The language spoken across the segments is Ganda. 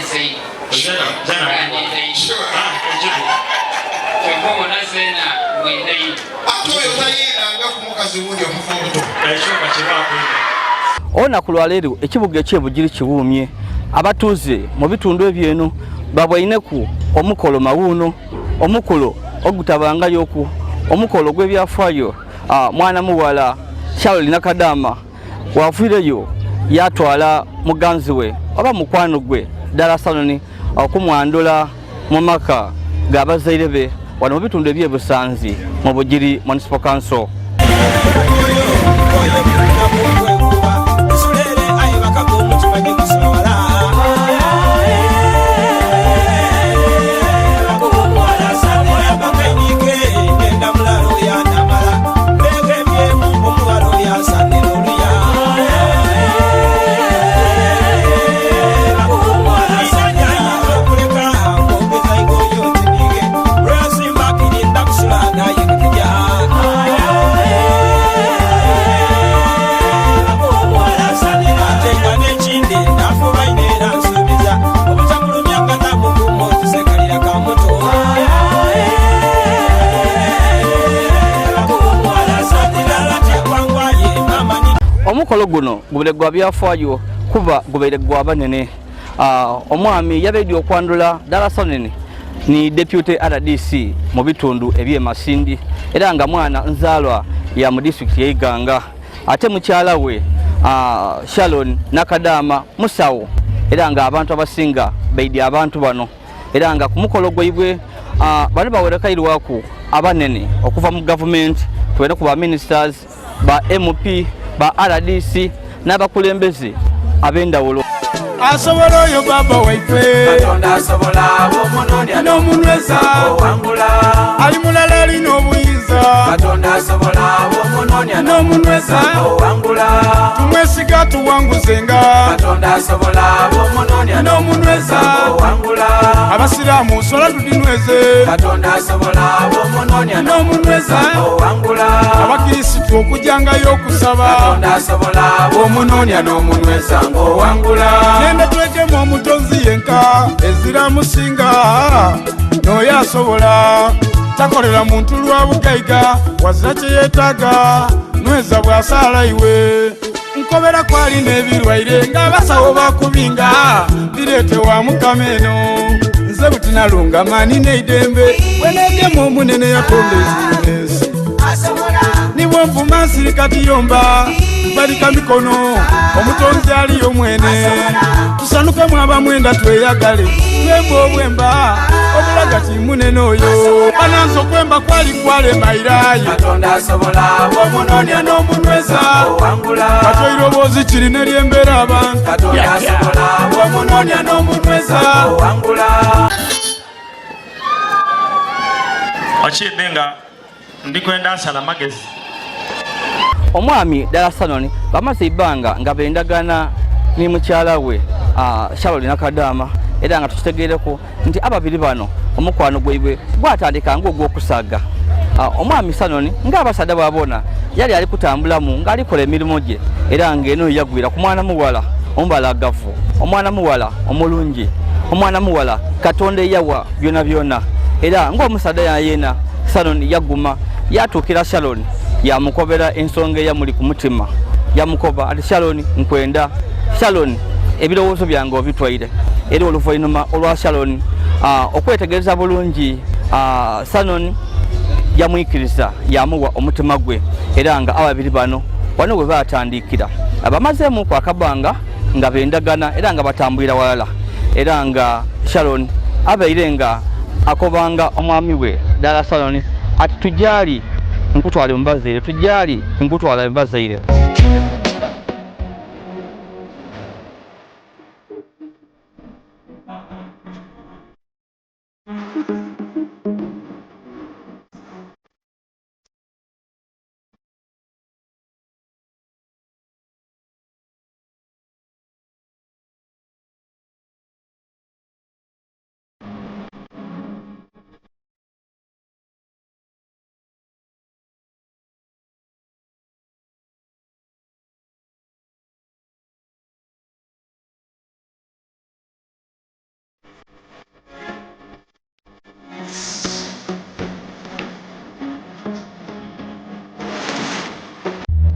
say, Olunaku lwa leero ekibuga eky'Ebugiri kiwuumye. Abatuuze mu bitundu eby'eno babwaineku omukolo mawuuno, omukolo ogutabangayoku, omukolo gw'ebyafaayo. Mwana muwala Sharon Nakadama wafiireyo yatwala muganzi we oba mukwano gwe Dara Saloni okumwandula mu maka g'abazaire be wano mu bitundu eby'e Busanzi mu Bugiri Municipal Council. Omukolo guno gubere gwa byafaayo kuba gubere gwa banene. Omwami yabeedde okwandula Dara Saloni ni deputy RDC mu bitundu eby'e Masindi era nga mwana nzaalwa ya mu district y'e Iganga. Ate mukyala we Sharon Nakadama musawo era nga abantu abasinga baidi abantu bano era nga ku mukolo gwabwe bano bawerekairirwaku abanene okuva mu government tuwene ku ba ministers ba MP ba RDC n'abakulembeze ab'endawulo. Asobola oyo baba waife Katonda asobola omunoonya n'omunyweza owangula ali mulala alina obuyinza Katonda asobola omunoonya n'omunyweza owangula tumwesiga tuwanguzenga Katonda asobola omunoonya n'omunyweza owangula abasiraamu sola tudinyweze Katonda asobola omunoonya n'omunyweza owangula abakirisitu okujangayo okusaba Katonda asobola omunoonya n'omunyweza ng'owangula Nenda twekemu omutonzi yenka ezira musinga n'oyo asobola takolera muntu lwa bugaiga wazira kye yeetaaga nweza bw'asaala iwe nkobera kwali n'ebirwaire ng'abasawo bakubinga bireete wa mukama eno nze butinalunga maani n'eidembe bweneegemu omunene yatonda ezinesi nibwo nvuma nsirikati yomba balika mikono omutonzi aliyo mwene tusanukemu abamwenda tweyagale twemba obwemba obulaga timunene oyo bananza okwemba kwali kwalemairayi Katonda asobola omunoonya n'omunyweza katoiroboozi kirina eryembeera abantu Katonda asobola omunoonya n'omunyweza Okidenga ndikwenda nsala magezi. Omwami Dara Saloni bamaze ibanga nga bendagana ni mukyala we Sharon Nakadama era nga tukitegereko nti ababiri bano omukwano gwebwe gwatandika ng'ogw'okusaga. Omwami Saloni ng'abasada babona yali ali kutambulamu ng'ali kola emirimu gye era ng'eno yagwira ku mwana muwala omubalagavu, omwana muwala omulungi, omwana muwala Katonda eyawa byona byona era ng'omusada yayena Saloni yaguma yatuukira Sharon yamukobera ensonga eyamuli ku mutima yamukoba ati Sharon nkwenda Sharon ebirowoozo byange obitwaire era oluvannyuma olwa Sharon okwetegereza bulungi Saloni yamwikiriza yamuwa omutima gwe era nga ababiri bano wano bwe batandikira abamazeemu ku akabanga nga bendagana era nga batambulira walala era nga Sharon abaire nga akobanga omwami we Dara Saloni ati tujali nkutwala embazaire tujali nkutwala embazaire.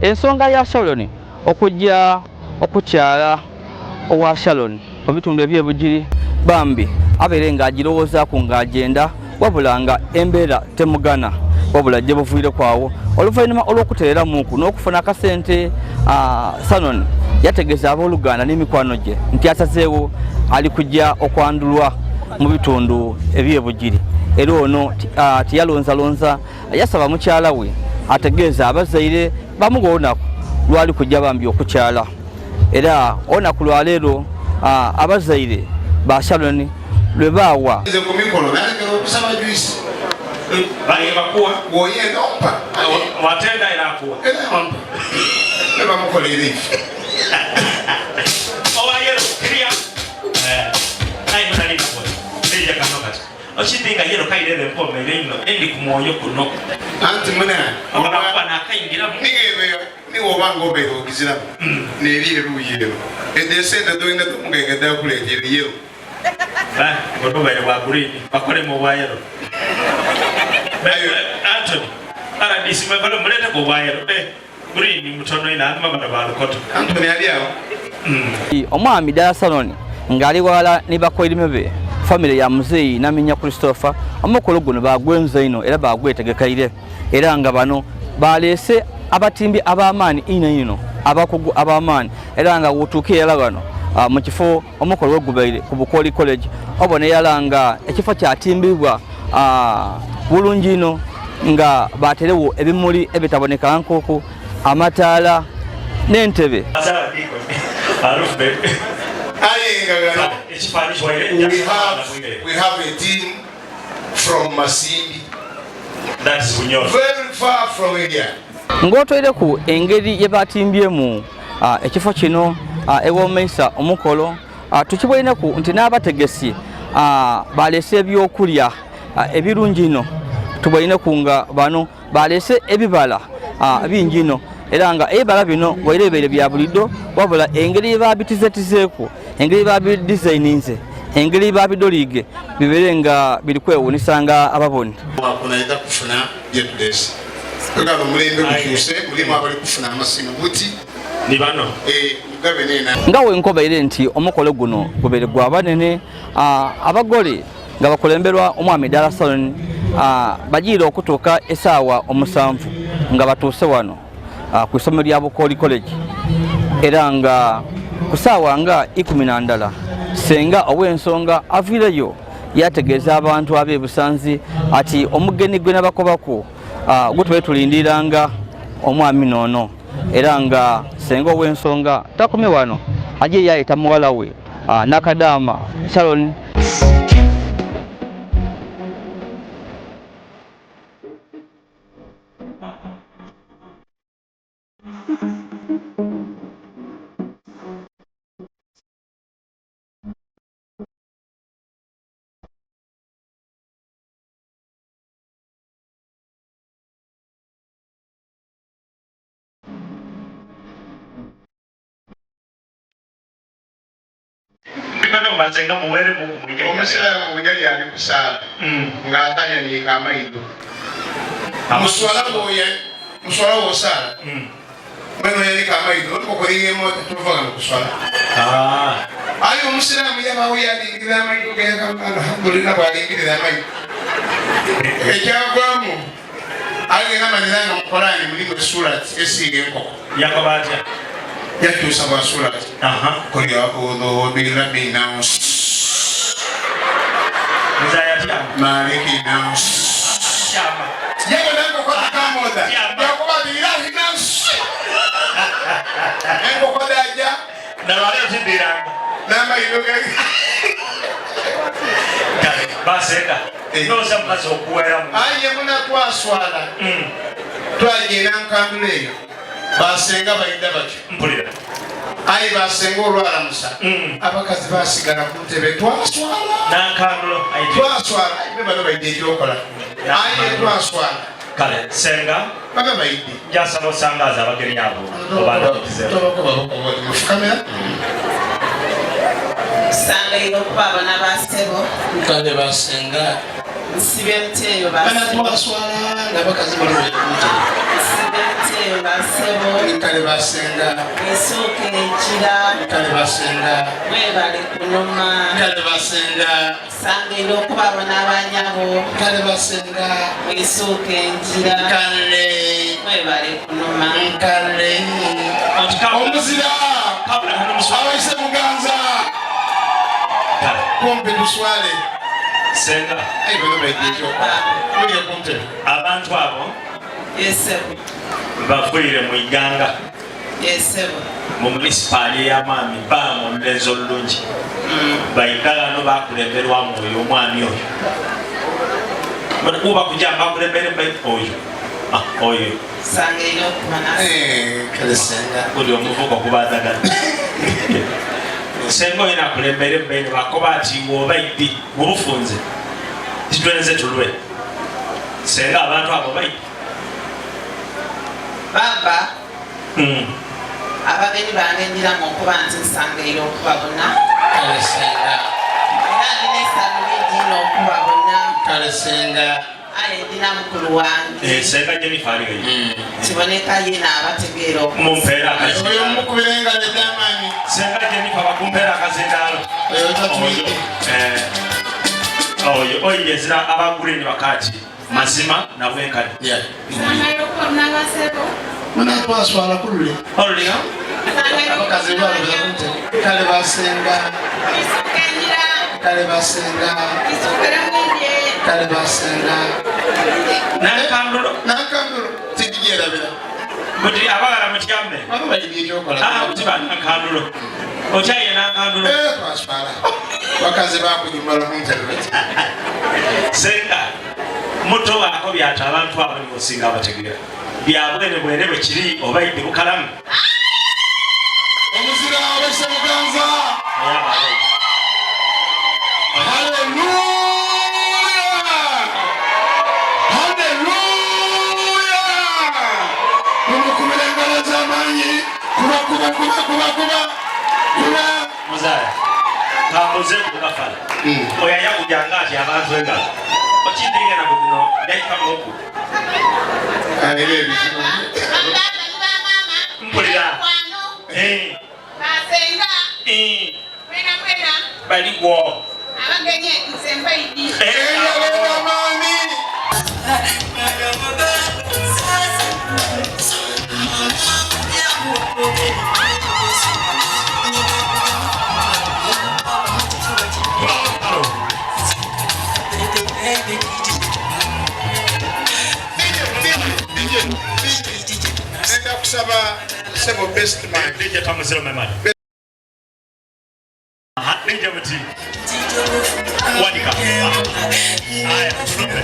Ensonga ya Sharon okujja okukyala owa Sharon mu bitundu ebyebugiri bambi abeere ng'agirowoozaako ng'agenda wabula nga embeera temugana wabula gye buviire kwawo oluvannyuma olw'okutereeramuku n'okufuna akasente. Sharon yategeeza abooluganda n'emikwano gye nti asazeewo ali kujja okwandulwa mu bitundu ebyebugiri era ono tiyalonzalonza yasaba mukyala we ategeeza abazaire bamuwa olunaku lwali kujja bambi okukyala era olunaku lwaleero abazaire ba Sharon lwe baawa Ochidinga yero kairebe mpome lino endi kumwoyo kuno anti muna abana akaingira nigebe ni wobango bero gizira neri eruyero edese da doinda tumugenge da kulegere yero godo bere wa green bakore mu wayero Anthony ara disime balo mulete ko wayero green mutono ina ndima bana balukoto Anthony aliao omwami Dala Sharon ngali wala ni bakoirime be family ya Muzeyi Naminya Christopher omukolo guno bagwenze ino era bagwetegekaire era nga bano balese abatimbi abamaani ino abakugu abamaani era nga wutuke yala bano mu kifo omukolo gubaire ku Bukoli College obone yala nga ekifo kyatimbibwa bulungi ino nga baterewo ebimuli ebitaboneka nkoko amataala n'entebe we have a team from Masindi. That's very far from here. Ngotoire ku engeri ye batimbyemu ekifo kino ewomeisa omukolo tukiboine ku nti n'abategesi balese ebyokulya ebirungi ino tuboine ku nga bano balese ebibala bingi ino era nga ebibala bino bwairebere bya bulido wabula engeri babitizetizeeku engeri babidesigninze engeri babidolige bibere nga biri kwewunisanga ababoni wakunaita kufuna yetudesi tukalo mulembe kukyuse mulimu abali kufuna amasimu buti ni bano mugabe nena ngawe nkobaire nti omukolo guno gubere gwa banene abagole nga bakulemberwa omwami Dala Sharon bajiira okutuuka esaawa omusanvu nga batuuse wano ku isomero lya Bukoli College era nga kusaawa nga 12 senga ow'ensonga avireyo yategeeza abantu ab'ebusanzi ati omugeni gwe nabakobako gutube tulindiranga omwami noono era nga senga ow'ensonga takomye wano ajye yayita muwala we Nakadaama Sharon. Mazenga muwere mu mwiga omusira mujali ali kusala ngatanya ni kamaido muswala wo sala mweno yali kamaido ko ringe mo tuvaga kuswala ayo omusira mujama we yali ngira maido ke kama alhamdulillah bali ngira maido ekyagwamu ali na maniranga mu Qur'ani mulimu surati esige nkoko yakabaja yakyusa bwa surati kuli a'udhu billahi minash maliki nash shama yego nango kwa kamoda yakuba billahi nash ngo kwa daja na wale utindiranga nama iloga baseka no samazo kuwera aye muna twaswala twagenda nkanduleyo basenga bayinda bati mpulira ayi basenga olwalamusa abakazi basigala ku ntebe twaswala nankandulo twaswala ayi bano bayidde ekyokola ayi twaswala kale senga baba bayidde jasaba osangaza abageni abo obanda mufukamira Sangairo kubabona basebo. Kale basenga. Sibemteyo basebo. Bana twaswala ngabakazi balwe kuja. Sibemteyo basebo. Kale basenga. Esoke njira. Kale basenga. Mwebale kunoma. Kale basenga. Sangairo kubabona abanyabo. Kale basenga. Esoke njira. Kale. Mwebale kunoma. Kale. Omuzira. Abaise muganza. Kumpe tuswale. Senga. Ayo bano bayijo. Muli kumpe. Abantu abo. Yesebo. Bafuire mu iganga. Yesebo. Mu municipality ya Mami ba mu lezo lungi. Bayigala no bakulemberwa mu oyo omwami oyo. Bano kuba kujamba kulembere mbayi oyo. Oyo. Sangairo kumana. Kale senga. Uli omuvuko kubazagala. Sengo ina kulembere mbeni bakoba ati woba ipi mubufunze. Titwenze tulwe. Senga abantu abo bayi. Baba. Abageni bange ndira mu kuba nti Sangairo kubabona. Kale senga. Era ndinesa ndino kubabona. Kale senga. Ale ndina mukulu wange. Senga jeni fali gayi. Kiboneka yena abategeero. Mumpera akazi. Oyo mukubirenga le damani. Senga jeni baba kumpera akazindalo. Oyo tatuyi. Oyo yezira abagure ni wakati. Mazima na wenkali. Yeah. Sangairo kubabona basebo. Muna twaswala kulule. Oluli ha? Abakazi balo bakunte. Kale basenga. Isokenjira. Kale basenga. Isokera mwinje. Kale basenga. Nakanduro. Tidijera bila. Muti abagala mutyambe. Baba bayijo kola. Mutiba nakanduro. Ochaye nakanduro. Twaswala. Bakazi bakunyuma bakunte. Senga. Muto wako byata abantu abali kusinga abategeera. Byabwene bwene bwe kiri oba ibi bukalamu. Omuzira abese muganza. Hallelujah. Kuba. Muzaya. Kamuze kugafala. Oya yakujanga ati abantu engalo. Okindinga na kuno ndayika muku. Alele bizibu. Mpulira. Basenga. Mwena. Bali gwo. Abagenye nsembaidi. Mami. Nenda kusaba sebo best man. DJ tamuselo memani. DJ muti. Wadika. Aya, tunope.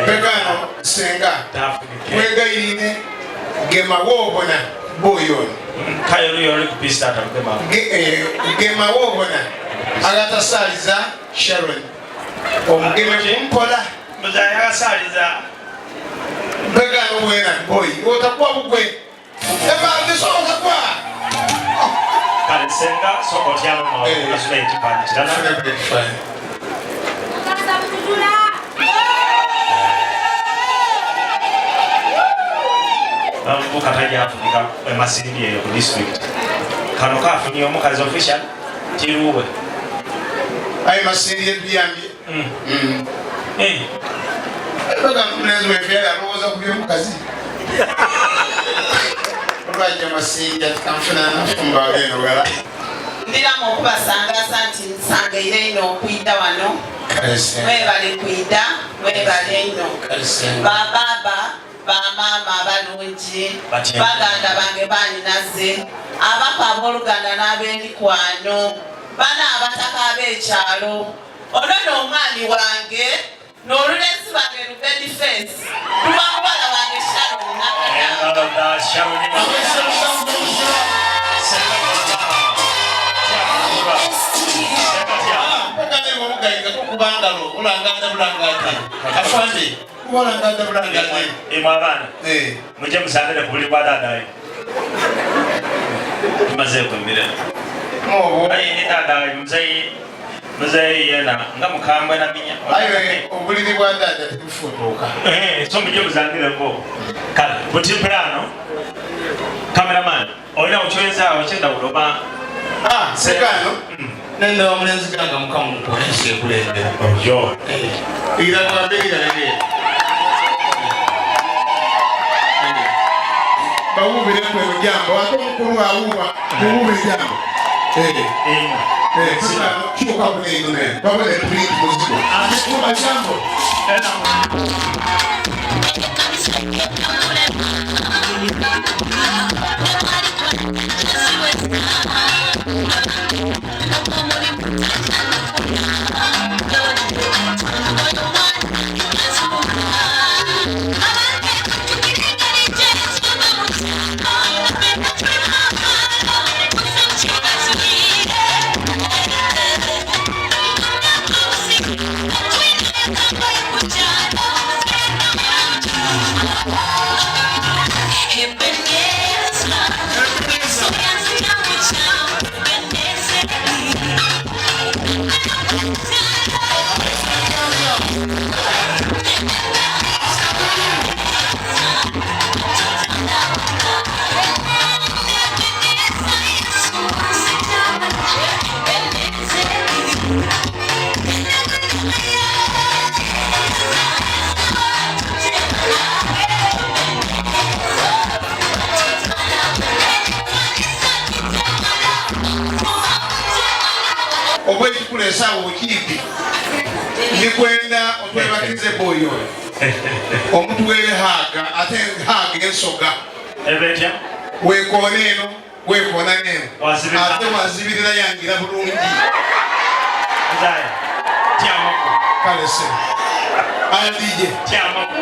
Pegano senga. Wegayine gema wobona boyon. Kayo yori kupista atakema. Gema wobona agata saliza Sharon. Omugeme kumpola. Muzaya asaliza. Pegano wena boy. Otakuwa bugwe. Eba ndisoka kwa. Kale senga soko tyalo ma okasula ekipande kirala. Mbuka tajja afunika emasindi eyo ku district. Kano kafunye omukazi official tiruwe. Ayo masindi yebiyambye. Pega mnezo wefera roza kubyo mukazi. Olwajja masindi atikamfuna nafumba agendo gala. Ndiramu okubasanga santi nsangaire ino okwidda wano. Mwebale kwidda, mwebale ino. Bababa, bamama abalungi, baganda bange baninaze, abako abooluganda n'ab'emikwano, bana abataka ab'ekyalo, ono n'omwami wange, n'olulezi bange Lube Defense, luba muwala wange Sharon Imabana. Muje musandere kubuli kwa dadaye. Tumaze kumbira. Ayi ni dadaye muzai yena ngamukambwe na minya. Ayo obuliri bwa dada tufutuka. So muje musandere ko. Kale butimprano. Cameraman, oina uchweza ochenda uloba. Sekano. Nenda omulenzi ganga mukamu polisi ekulende. Yo. Ira kwa bega nene. Bawubire kwe mujambo atomukuru awuba bawubire jambo sina chuka kwenye ine baba le print muziko kwa jambo obwe tukulesa okipi nikwenda otwebakize boyo omuntu wele haga ate haga ensoga Ebetya wekoneno wekona neno ate wazibirira yangira bulungi Zaya Tiamako kale se andije Tiamako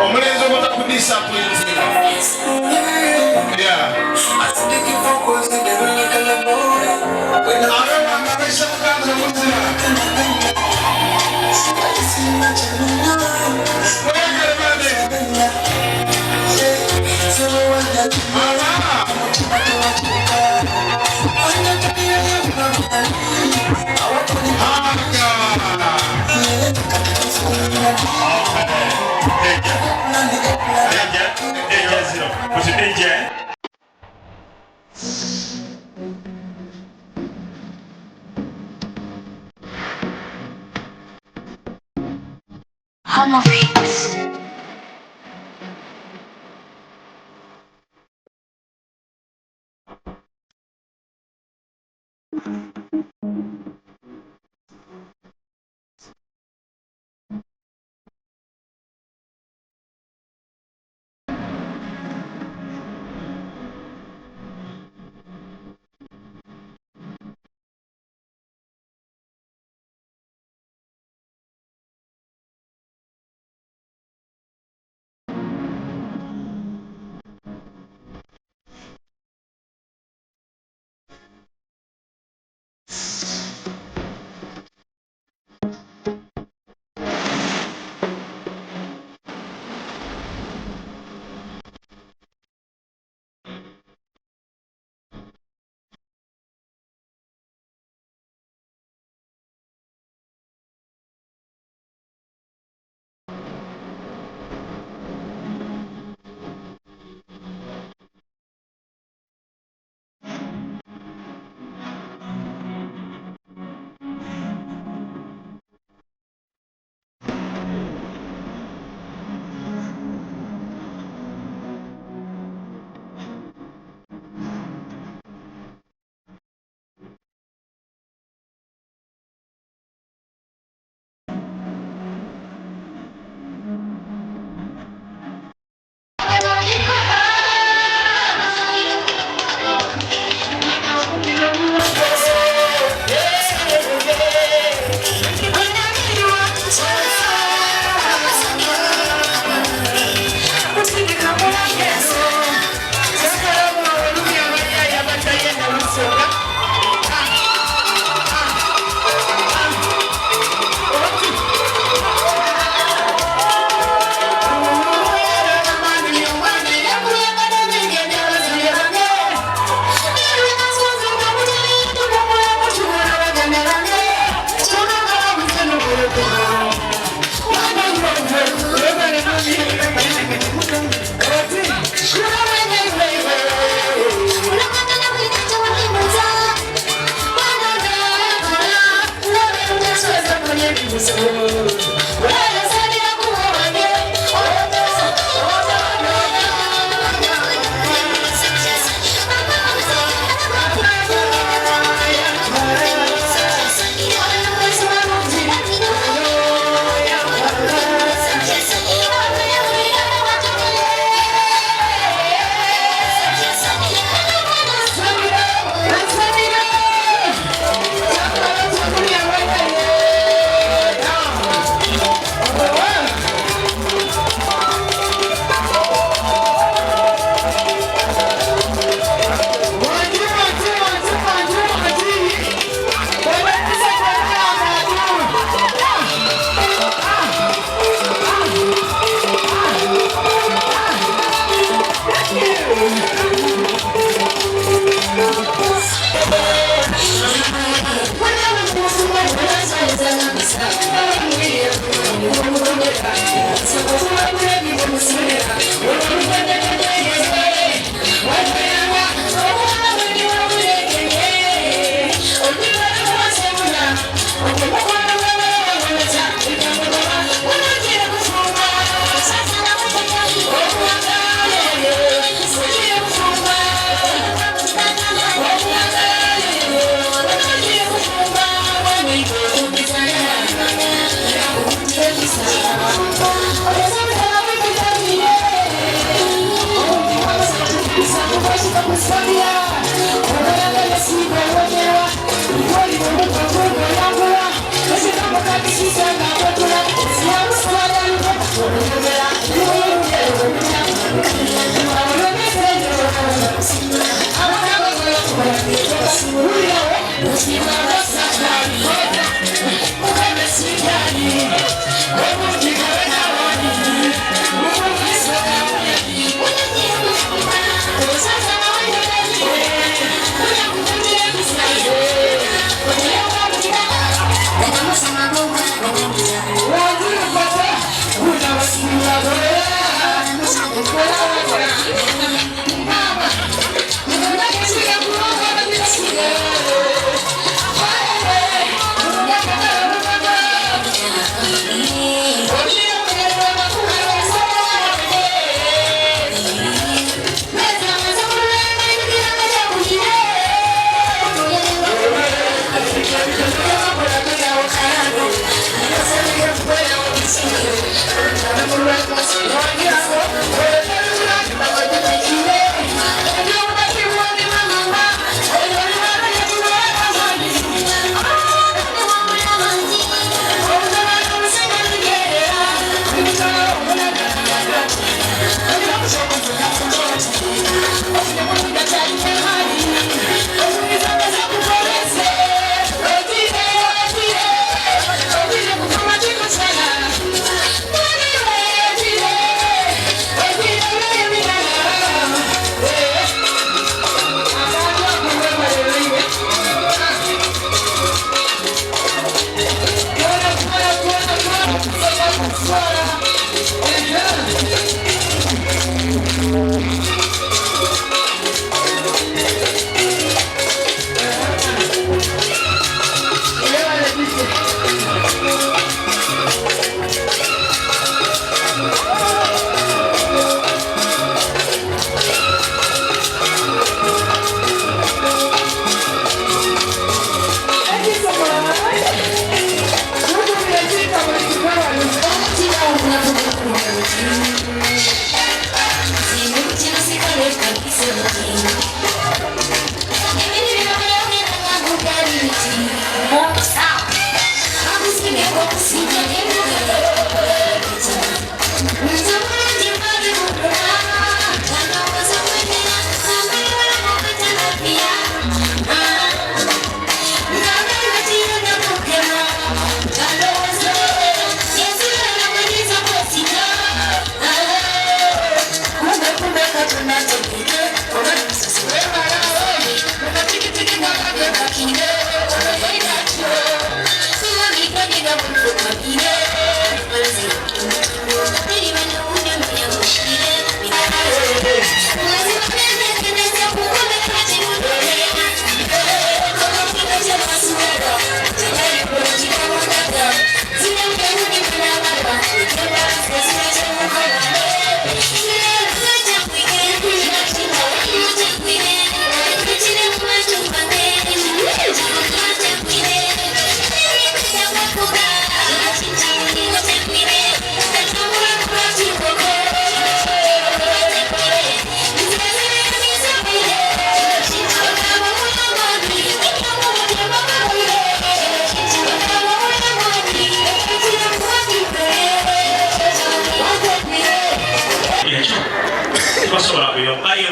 omulenzo bota ku disappoint yeah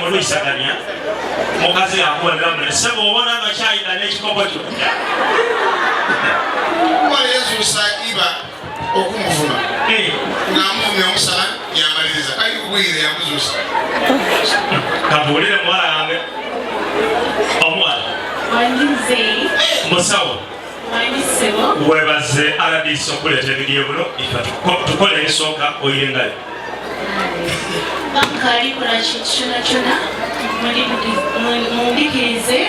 Luisagania mukazi akwenda mu sebo obona nga kyayina n'ekikopo kyonna wali Yesu saiba okumuvuma ng'amuvumya omusala yamaliriza kali kubwire yamuzuusa kabuulire muwala yange omuwala musawo webaze aradisi okuleeta ebidiyo buno tukole ebisooka oyirengayo Bakalikola kintu kyonna mundikirize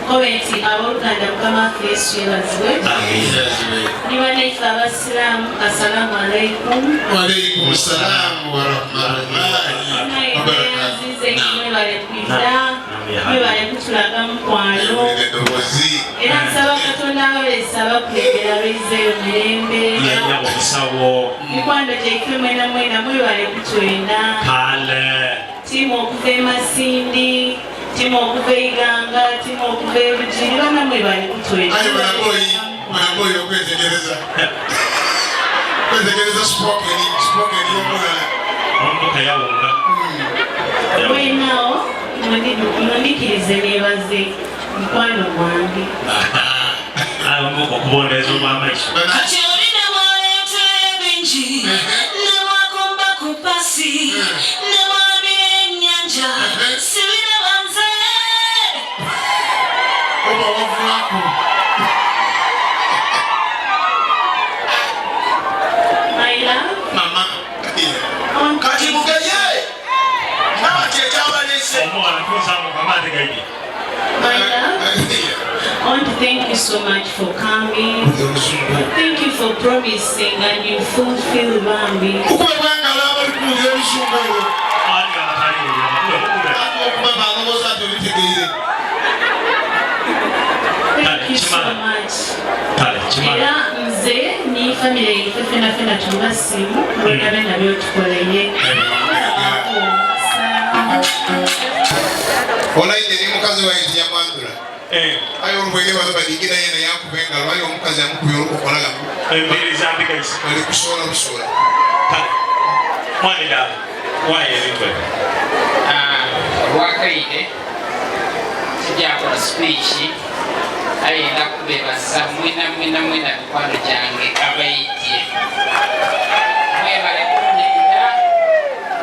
komenti abooluganda Mukama waffe Yesu yeebazibwe. Ni bannaffe Abasiraamu, assalamu alaikum. Wa alaikum salaamu wa rahmatullahi wa barakatuh. Mwebale kwidda, mwebale kutulaga mukwano. Era nsaba Katonda abalesa bakulembera bezzeeyo mirembe. Mikwano gyaife mwena mwebale kutwenda. Timu okuva e Masindi, timu okuva e Iganga, timu okuva e Bugiri, bana mwebale kutwenda. Manaboyi okwetegereza. kwetegereza spoken y'omulala. Omukoka yawonga. Wenawo mundikirize nebaze mukwano gwange. Omukoka okubondeeza olw'amaiso. Kati olina bwaleeta ebingi ne bwakumba ku pasi ne bwabira ennyanja sibira banze. Oba wavulaku. Mama. Kati mugeye. Mama kyekyawalese. Omwana tunsaamu kamaate gaidi. I want to thank you so much for coming. Thank you for promising and you fulfill Bambi. Thank you so much. Era nze ni family yife fena tubasimu lwekabe nabyo tukoleye. Olaide ni mukazi wa iti ya mandula. Ayo olwege bano badigira yena yakubenga lwayo omukazi amukubye olukolaga. Mbiri zambika isi. Oli kusola busola. Mwanida waye ebitwe. Wakaide sijakola speech ayenda kubebaza mwena mikwano gyange abayitye mwebale kunyenda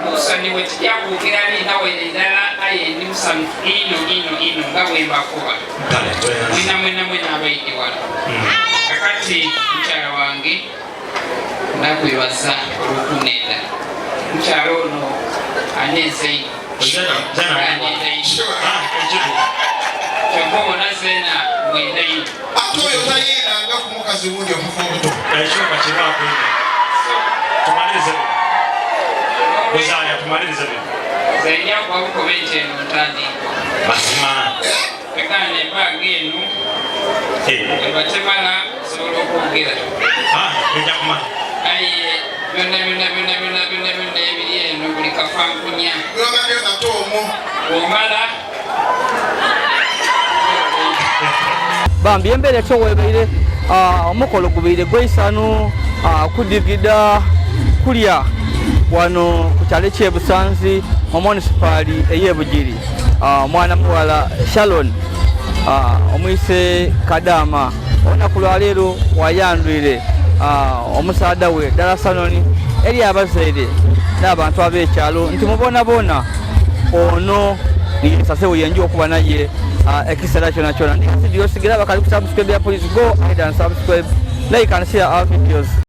musonyiwe tujakugira ninawe endala ayendi musanfu ino nga bwembakuba mwena abayitye wano kakati mukyala wange nakwebaza olwokunenda mukyala ono anenzeino kyokobona zena mwendaino ate oyo tayiranga ku mukazi wundi omufubuto ekyoka kyebakwina tumalirize buzaya tumalirize zenya kwabukomenti eno ntandikwa mazima ekana embaga eno ebatemala osobola okwogera ejja kumala aye byonna ebiri eno buli kafankunya nate omwo omala Bambi embeera ekyoweebaire omukolo gubaire gweisanu kudigida kulya wano ku kyalo ky'ebusanzi mu munisipaali ey'ebugiri omwana muwala Sharon omuyise Kadama olunaku lwaleero wayandwire omusaada we ddala Sanoni eri abazaire n'abantu ab'ekyalo nti mubonaboona ono nisase weyenja okuba naye ekiseera kyona ndikasidiyo sigera bakali ku subscribe ya Police Go and subscribe, like and share our videos.